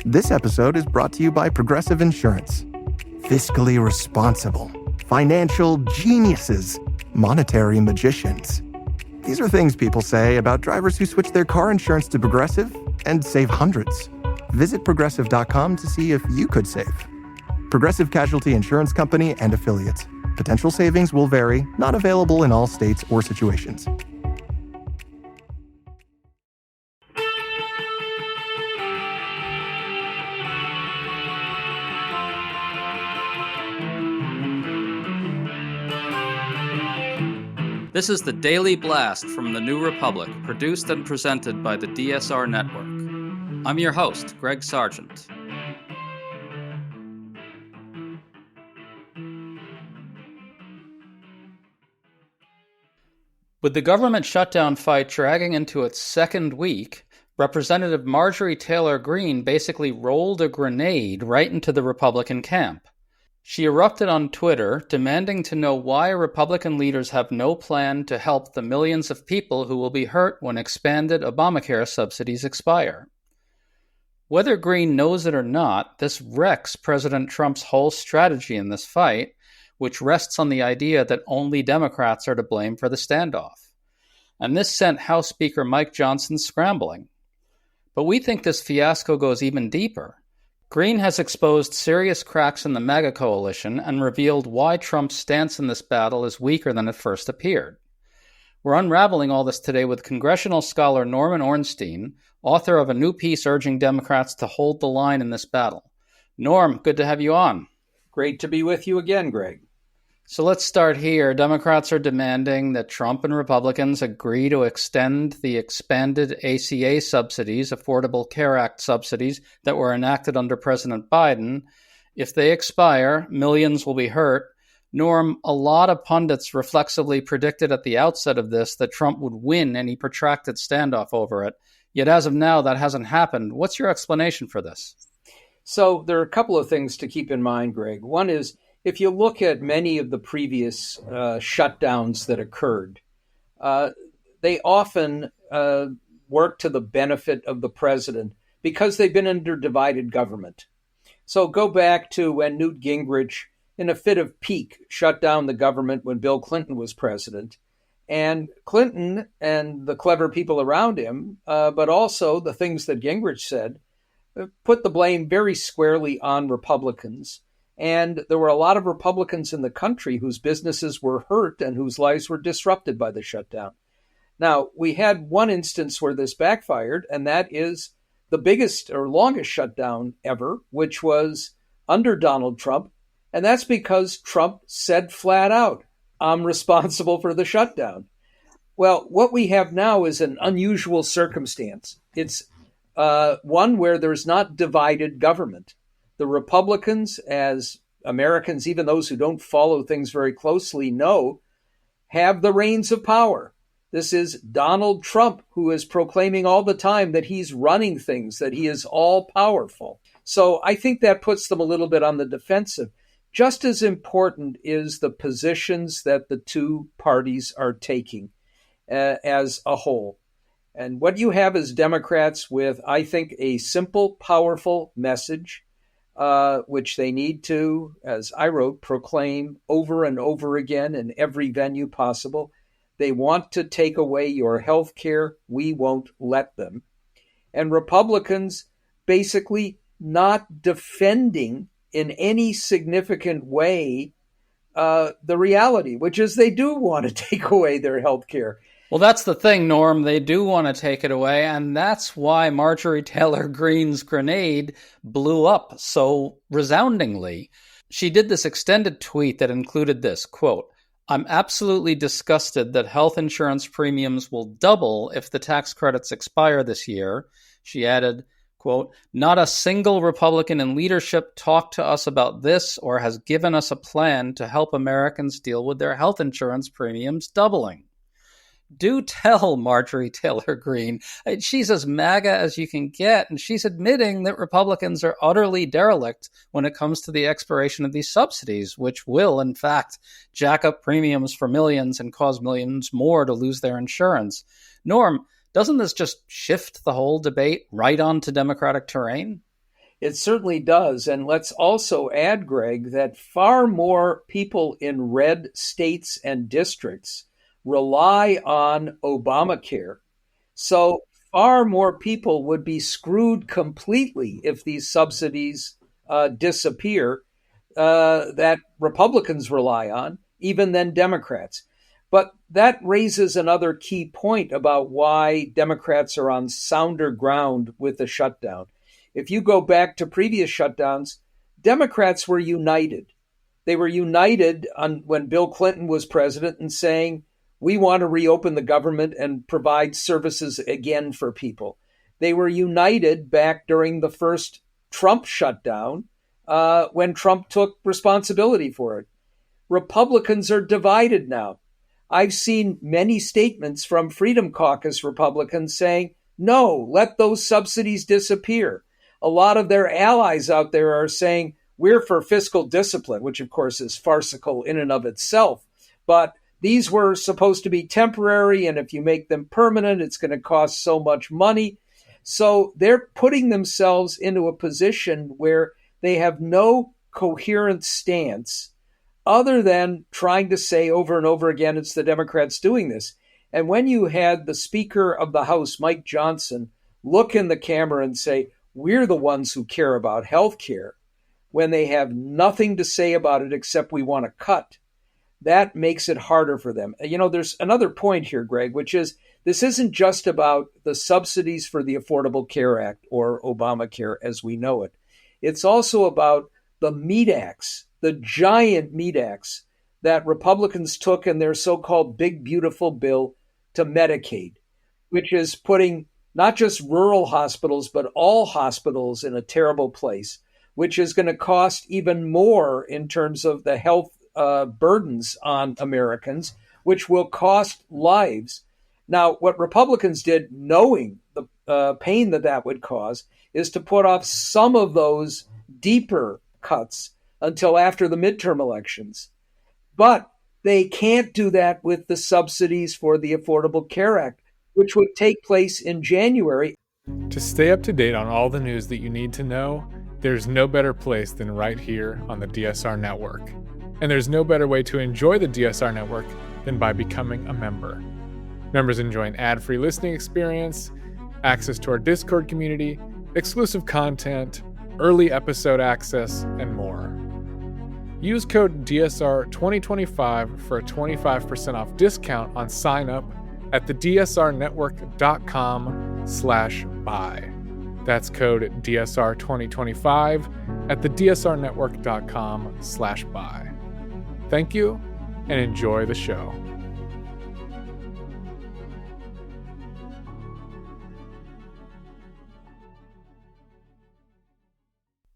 This episode is brought to you by Progressive Insurance. Fiscally responsible, financial geniuses, monetary magicians. These are things people say about drivers who switch their car insurance to Progressive and save hundreds. Visit Progressive.com to see if you could save. Progressive Casualty Insurance Company and Affiliates. Potential savings will vary, not available in all states or situations. This is the Daily Blast from the New Republic, produced and presented by the DSR Network. I'm your host, Greg Sargent. With the government shutdown fight dragging into its second week, Representative Marjorie Taylor Greene basically rolled a grenade right into the Republican camp. She erupted on Twitter, demanding to know why Republican leaders have no plan to help the millions of people who will be hurt when expanded Obamacare subsidies expire. Whether Greene knows it or not, this wrecks President Trump's whole strategy in this fight, which rests on the idea that only Democrats are to blame for the standoff. And this sent House Speaker Mike Johnson scrambling. But we think this fiasco goes even deeper. Greene has exposed serious cracks in the MAGA coalition and revealed why Trump's stance in this battle is weaker than it first appeared. We're unraveling all this today with congressional scholar Norman Ornstein, author of a new piece urging Democrats to hold the line in this battle. Norm, good to have you on. Great to be with you again, Greg. So let's start here. Democrats are demanding that Trump and Republicans agree to extend the expanded ACA subsidies, Affordable Care Act subsidies, that were enacted under President Biden. If they expire, millions will be hurt. Norm, a lot of pundits reflexively predicted at the outset of this that Trump would win any protracted standoff over it. Yet as of now, that hasn't happened. What's your explanation for this? So there are a couple of things to keep in mind, Greg. One is, if you look at many of the previous shutdowns that occurred, they often work to the benefit of the president because they've been under divided government. So go back to when Newt Gingrich, in a fit of pique, shut down the government when Bill Clinton was president. And Clinton and the clever people around him, but also the things that Gingrich said, put the blame very squarely on Republicans. And there were a lot of Republicans in the country whose businesses were hurt and whose lives were disrupted by the shutdown. Now, we had one instance where this backfired, and that is the biggest or longest shutdown ever, which was under Donald Trump. And that's because Trump said flat out, I'm responsible for the shutdown. Well, what we have now is an unusual circumstance. It's one where there's not divided government. The Republicans, as Americans, even those who don't follow things very closely, know, have the reins of power. This is Donald Trump, who is proclaiming all the time that he's running things, that he is all powerful. So I think that puts them a little bit on the defensive. Just as important is the positions that the two parties are taking as a whole. And what you have is Democrats with, I think, a simple, powerful message, which they need to, as I wrote, proclaim over and over again in every venue possible. They want to take away your health care. We won't let them. And Republicans basically not defending in any significant way the reality, which is they do want to take away their health care. Well, that's the thing, Norm. They do want to take it away, and that's why Marjorie Taylor Greene's grenade blew up so resoundingly. She did this extended tweet that included this, quote, I'm absolutely disgusted that health insurance premiums will double if the tax credits expire this year. She added, quote, not a single Republican in leadership talked to us about this or has given us a plan to help Americans deal with their health insurance premiums doubling. Do tell Marjorie Taylor Greene. She's as MAGA as you can get, and she's admitting that Republicans are utterly derelict when it comes to the expiration of these subsidies, which will, in fact, jack up premiums for millions and cause millions more to lose their insurance. Norm, doesn't this just shift the whole debate right onto Democratic terrain? It certainly does. And let's also add, Greg, that far more people in red states and districts rely on Obamacare. So far more people would be screwed completely if these subsidies disappear that Republicans rely on, even than Democrats. But that raises another key point about why Democrats are on sounder ground with the shutdown. If you go back to previous shutdowns, Democrats were united. They were united when Bill Clinton was president in saying, we want to reopen the government and provide services again for people. They were united back during the first Trump shutdown when Trump took responsibility for it. Republicans are divided now. I've seen many statements from Freedom Caucus Republicans saying, no, let those subsidies disappear. A lot of their allies out there are saying, we're for fiscal discipline, which of course is farcical in and of itself. But these were supposed to be temporary, and if you make them permanent, it's going to cost so much money. So they're putting themselves into a position where they have no coherent stance other than trying to say over and over again, it's the Democrats doing this. And when you had the Speaker of the House, Mike Johnson, look in the camera and say, we're the ones who care about health care, when they have nothing to say about it except we want to cut, that makes it harder for them. You know, there's another point here, Greg, which is this isn't just about the subsidies for the Affordable Care Act or Obamacare as we know it. It's also about the meat axe, the giant meat axe that Republicans took in their so-called big, beautiful bill to Medicaid, which is putting not just rural hospitals, but all hospitals in a terrible place, which is going to cost even more in terms of the health burdens on Americans, which will cost lives. Now, what Republicans did, knowing the pain that would cause, is to put off some of those deeper cuts until after the midterm elections. But they can't do that with the subsidies for the Affordable Care Act, which would take place in January. To stay up to date on all the news that you need to know, there's no better place than right here on the DSR Network. And there's no better way to enjoy the DSR Network than by becoming a member. Members enjoy an ad-free listening experience, access to our Discord community, exclusive content, early episode access, and more. Use code DSR2025 for a 25% off discount on sign-up at thedsrnetwork.com/buy. That's code DSR2025 at thedsrnetwork.com/buy. Thank you, and enjoy the show.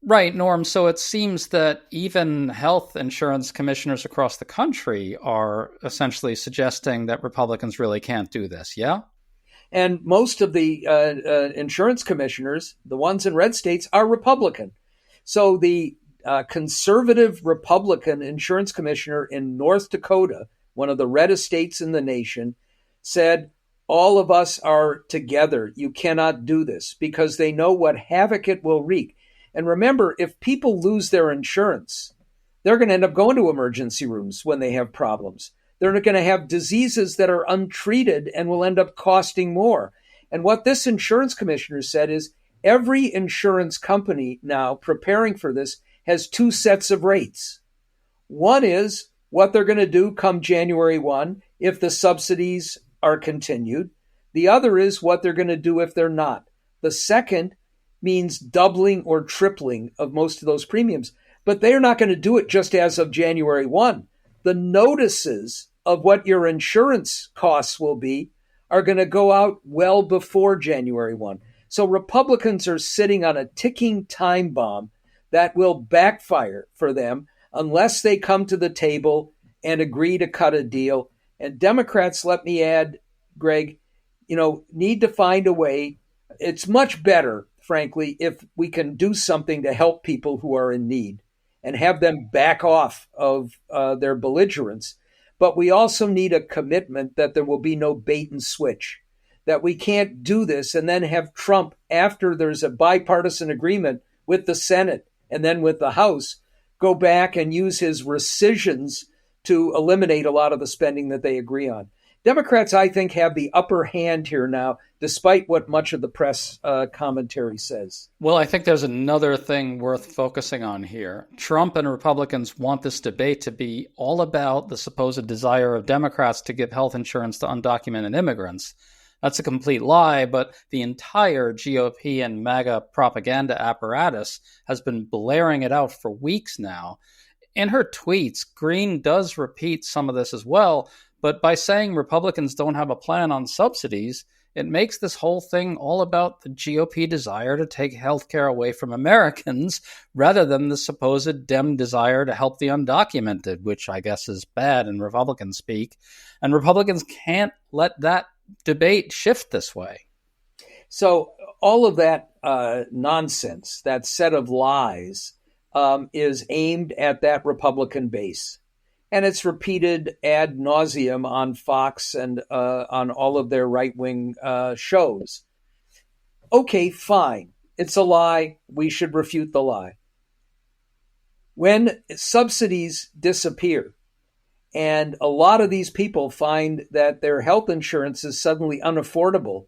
Right, Norm. So it seems that even health insurance commissioners across the country are essentially suggesting that Republicans really can't do this, yeah? And most of the insurance commissioners, the ones in red states, are Republican. So the conservative Republican insurance commissioner in North Dakota, one of the reddest states in the nation, said, all of us are together. You cannot do this, because they know what havoc it will wreak. And remember, if people lose their insurance, they're going to end up going to emergency rooms when they have problems. They're going to have diseases that are untreated and will end up costing more. And what this insurance commissioner said is every insurance company now preparing for this has two sets of rates. One is what they're going to do come January 1 if the subsidies are continued. The other is what they're going to do if they're not. The second means doubling or tripling of most of those premiums. But they're not going to do it just as of January 1. The notices of what your insurance costs will be are going to go out well before January 1. So Republicans are sitting on a ticking time bomb that will backfire for them unless they come to the table and agree to cut a deal. And Democrats, let me add, Greg, need to find a way. It's much better, frankly, if we can do something to help people who are in need and have them back off of their belligerence. But we also need a commitment that there will be no bait and switch, that we can't do this and then have Trump, after there's a bipartisan agreement with the Senate and then with the House, go back and use his rescissions to eliminate a lot of the spending that they agree on. Democrats, I think, have the upper hand here now, despite what much of the press commentary says. Well, I think there's another thing worth focusing on here. Trump and Republicans want this debate to be all about the supposed desire of Democrats to give health insurance to undocumented immigrants. That's a complete lie, but the entire GOP and MAGA propaganda apparatus has been blaring it out for weeks now. In her tweets, Greene does repeat some of this as well, but by saying Republicans don't have a plan on subsidies, it makes this whole thing all about the GOP desire to take health care away from Americans rather than the supposed Dem desire to help the undocumented, which I guess is bad in Republican speak. And Republicans can't let that debate shift this way. So all of that nonsense, that set of lies, is aimed at that Republican base. And it's repeated ad nauseum on Fox and on all of their right-wing shows. Okay, fine. It's a lie. We should refute the lie. When subsidies disappear and a lot of these people find that their health insurance is suddenly unaffordable,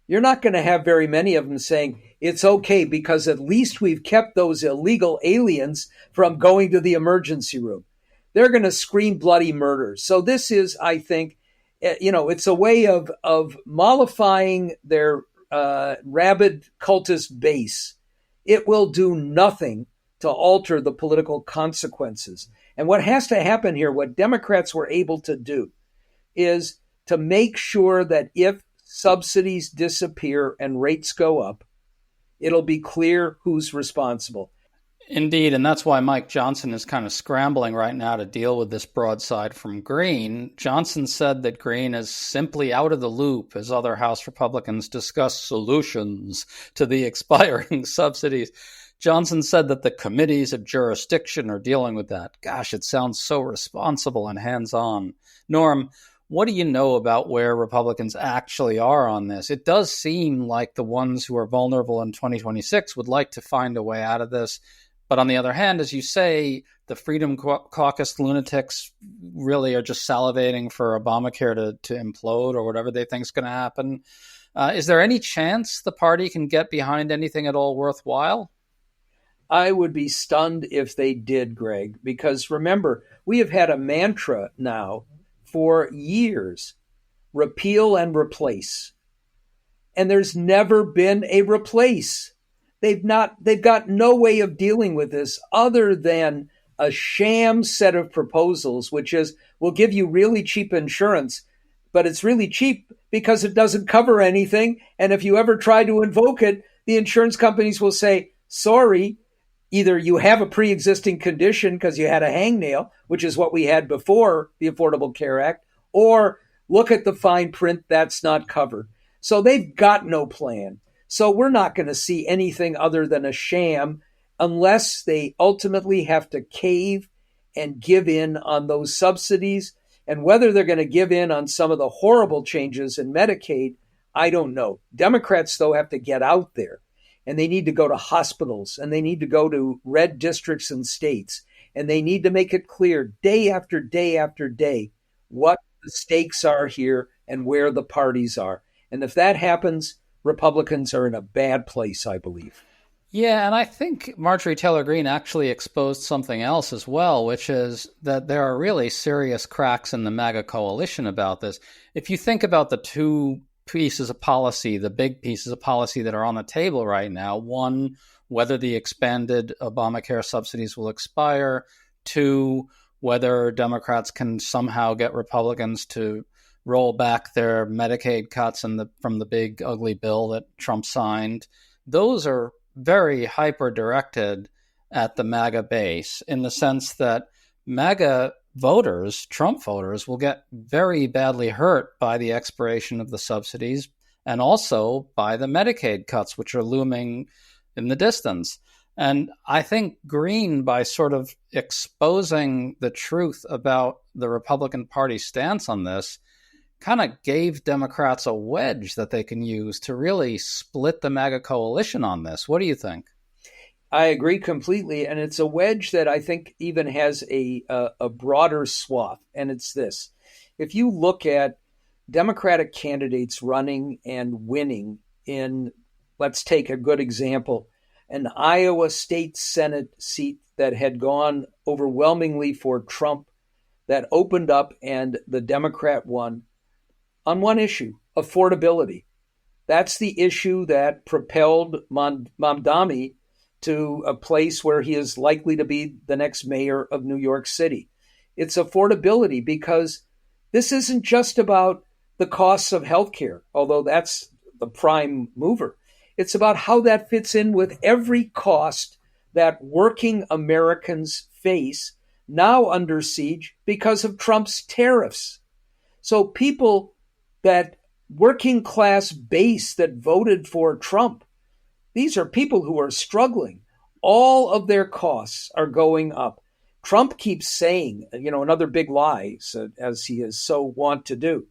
you're not going to have very many of them saying, it's okay because at least we've kept those illegal aliens from going to the emergency room. They're going to scream bloody murder. So this is, I think, it's a way of mollifying their rabid cultist base. It will do nothing to alter the political consequences. And what has to happen here, what Democrats were able to do, is to make sure that if subsidies disappear and rates go up, it'll be clear who's responsible. Indeed, and that's why Mike Johnson is kind of scrambling right now to deal with this broadside from Greene. Johnson said that Greene is simply out of the loop as other House Republicans discuss solutions to the expiring subsidies. Johnson said that the committees of jurisdiction are dealing with that. Gosh, it sounds so responsible and hands-on. Norm, what do you know about where Republicans actually are on this? It does seem like the ones who are vulnerable in 2026 would like to find a way out of this. But on the other hand, as you say, the Freedom Caucus lunatics really are just salivating for Obamacare to implode or whatever they think is going to happen. Is there any chance the party can get behind anything at all worthwhile? I would be stunned if they did, Greg, because remember, we have had a mantra now for years: repeal and replace. And there's never been a replace. They've got no way of dealing with this other than a sham set of proposals, which is, we'll give you really cheap insurance, but it's really cheap because it doesn't cover anything. And if you ever try to invoke it, the insurance companies will say, sorry, either you have a pre-existing condition because you had a hangnail, which is what we had before the Affordable Care Act, or look at the fine print, that's not covered. So they've got no plan. So we're not going to see anything other than a sham unless they ultimately have to cave and give in on those subsidies. And whether they're going to give in on some of the horrible changes in Medicaid, I don't know. Democrats, though, have to get out there. And they need to go to hospitals, and they need to go to red districts and states. And they need to make it clear day after day after day what the stakes are here and where the parties are. And if that happens, Republicans are in a bad place, I believe. Yeah, and I think Marjorie Taylor Greene actually exposed something else as well, which is that there are really serious cracks in the MAGA coalition about this. If you think about the two pieces of policy, the big pieces of policy that are on the table right now, one, whether the expanded Obamacare subsidies will expire, two, whether Democrats can somehow get Republicans to roll back their Medicaid cuts from the big ugly bill that Trump signed. Those are very hyper-directed at the MAGA base in the sense that MAGA voters, Trump voters, will get very badly hurt by the expiration of the subsidies and also by the Medicaid cuts, which are looming in the distance. And I think Greene, by sort of exposing the truth about the Republican Party stance on this, kind of gave Democrats a wedge that they can use to really split the MAGA coalition on this. What do you think? I agree completely, and it's a wedge that I think even has a broader swath. And it's this: if you look at Democratic candidates running and winning in, let's take a good example, an Iowa State Senate seat that had gone overwhelmingly for Trump, that opened up and the Democrat won on one issue: affordability. That's the issue that propelled Mamdani to a place where he is likely to be the next mayor of New York City. It's affordability, because this isn't just about the costs of healthcare, although that's the prime mover. It's about how that fits in with every cost that working Americans face, now under siege because of Trump's tariffs. So people, that working class base that voted for Trump, these are people who are struggling. All of their costs are going up. Trump keeps saying, another big lie, so, as he is so wont to do,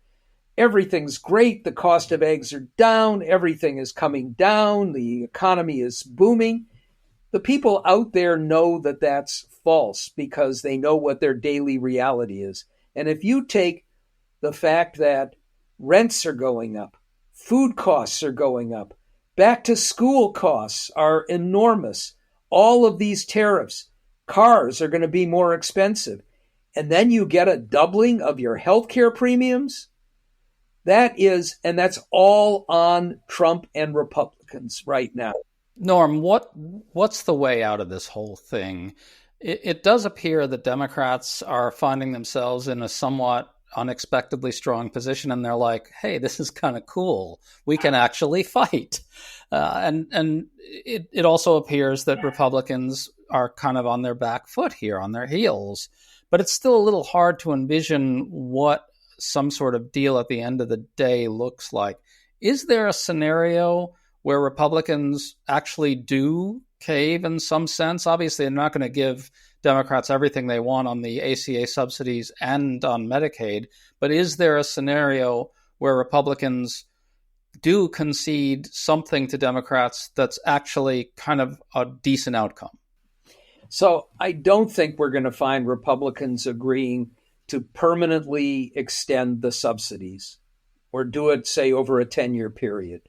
everything's great. The cost of eggs are down. Everything is coming down. The economy is booming. The people out there know that that's false, because they know what their daily reality is. And if you take the fact that rents are going up, food costs are going up, back to school costs are enormous, all of these tariffs, cars are going to be more expensive, and then you get a doubling of your healthcare premiums. That's all on Trump and Republicans right now. Norm, what's the way out of this whole thing? It does appear that Democrats are finding themselves in a somewhat unexpectedly strong position, and they're like, hey, this is kind of cool. We can actually fight. And it also appears that Republicans are kind of on their back foot here, on their heels. But it's still a little hard to envision what some sort of deal at the end of the day looks like. Is there a scenario where Republicans actually do cave in some sense? Obviously, they're not going to give Democrats everything they want on the ACA subsidies and on Medicaid, but is there a scenario where Republicans do concede something to Democrats that's actually kind of a decent outcome? So I don't think we're going to find Republicans agreeing to permanently extend the subsidies or do it, say, over a 10-year period.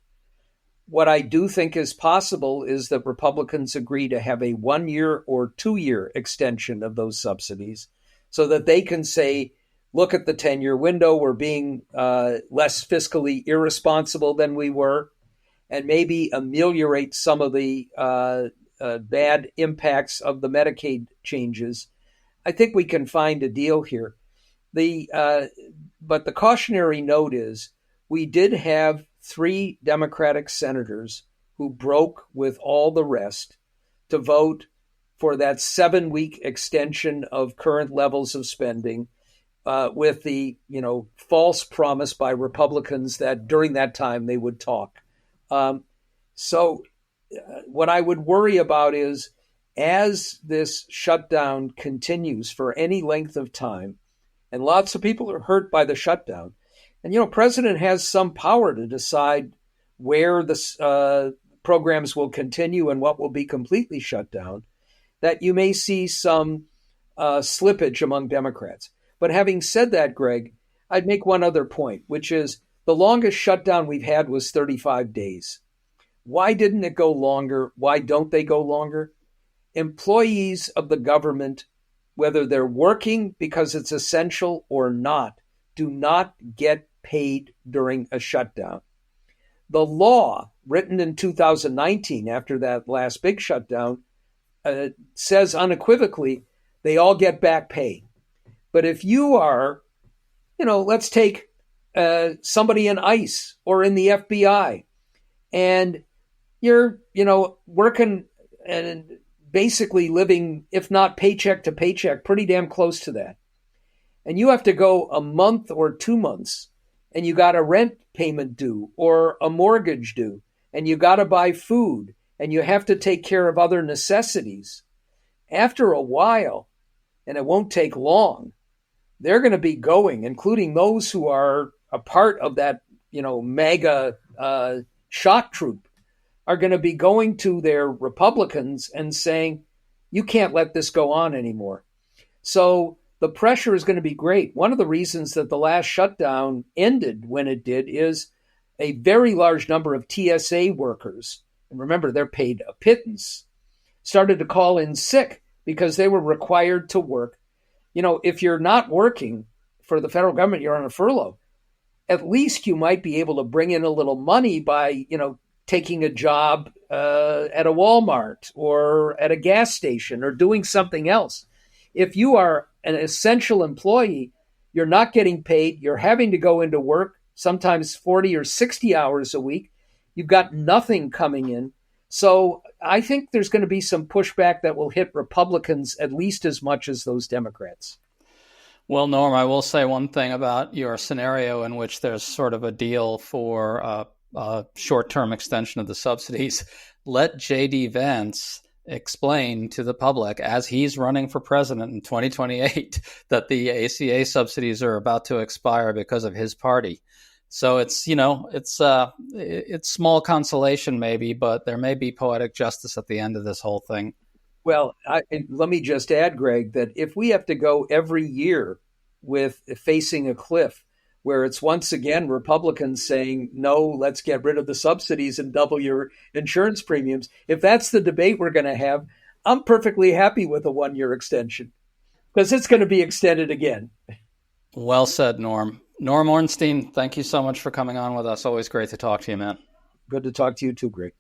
What I do think is possible is that Republicans agree to have a 1-year or 2-year extension of those subsidies so that they can say, look at the 10-year window, we're being less fiscally irresponsible than we were, and maybe ameliorate some of the bad impacts of the Medicaid changes. I think we can find a deal here. But the cautionary note is we did have 3 Democratic senators who broke with all the rest to vote for that 7-week extension of current levels of spending, with the false promise by Republicans that during that time they would talk. So what I would worry about is, as this shutdown continues for any length of time, and lots of people are hurt by the shutdown, and President has some power to decide where the programs will continue and what will be completely shut down, that you may see some slippage among Democrats. But having said that, Greg, I'd make one other point, which is the longest shutdown we've had was 35 days. Why didn't it go longer? Why don't they go longer? Employees of the government, whether they're working because it's essential or not, do not get paid during a shutdown. The law, written in 2019 after that last big shutdown, says unequivocally they all get back pay. But if you are, let's take somebody in ICE or in the FBI, and you're, working and basically living, if not paycheck to paycheck, pretty damn close to that, and you have to go a month or 2 months, and you got a rent payment due or a mortgage due, and you got to buy food, and you have to take care of other necessities. After a while, and it won't take long, they're going to be going, including those who are a part of that, MAGA shock troop. are going to be going to their Republicans and saying, you can't let this go on anymore. So the pressure is going to be great. One of the reasons that the last shutdown ended when it did is a very large number of TSA workers, and remember, they're paid a pittance, started to call in sick because they were required to work. If you're not working for the federal government, you're on a furlough. At least you might be able to bring in a little money by, taking a job at a Walmart or at a gas station or doing something else. If you are an essential employee, you're not getting paid. You're having to go into work, sometimes 40 or 60 hours a week. You've got nothing coming in. So I think there's going to be some pushback that will hit Republicans at least as much as those Democrats. Well, Norm, I will say one thing about your scenario in which there's sort of a deal for a short-term extension of the subsidies. Let J.D. Vance explain to the public as he's running for president in 2028 that the ACA subsidies are about to expire because of his party. So it's small consolation maybe, but there may be poetic justice at the end of this whole thing. Well, let me just add, Greg, that if we have to go every year with facing a cliff where it's once again Republicans saying, no, let's get rid of the subsidies and double your insurance premiums, if that's the debate we're going to have, I'm perfectly happy with a 1-year extension because it's going to be extended again. Well said, Norm. Norm Ornstein, thank you so much for coming on with us. Always great to talk to you, man. Good to talk to you too, Greg.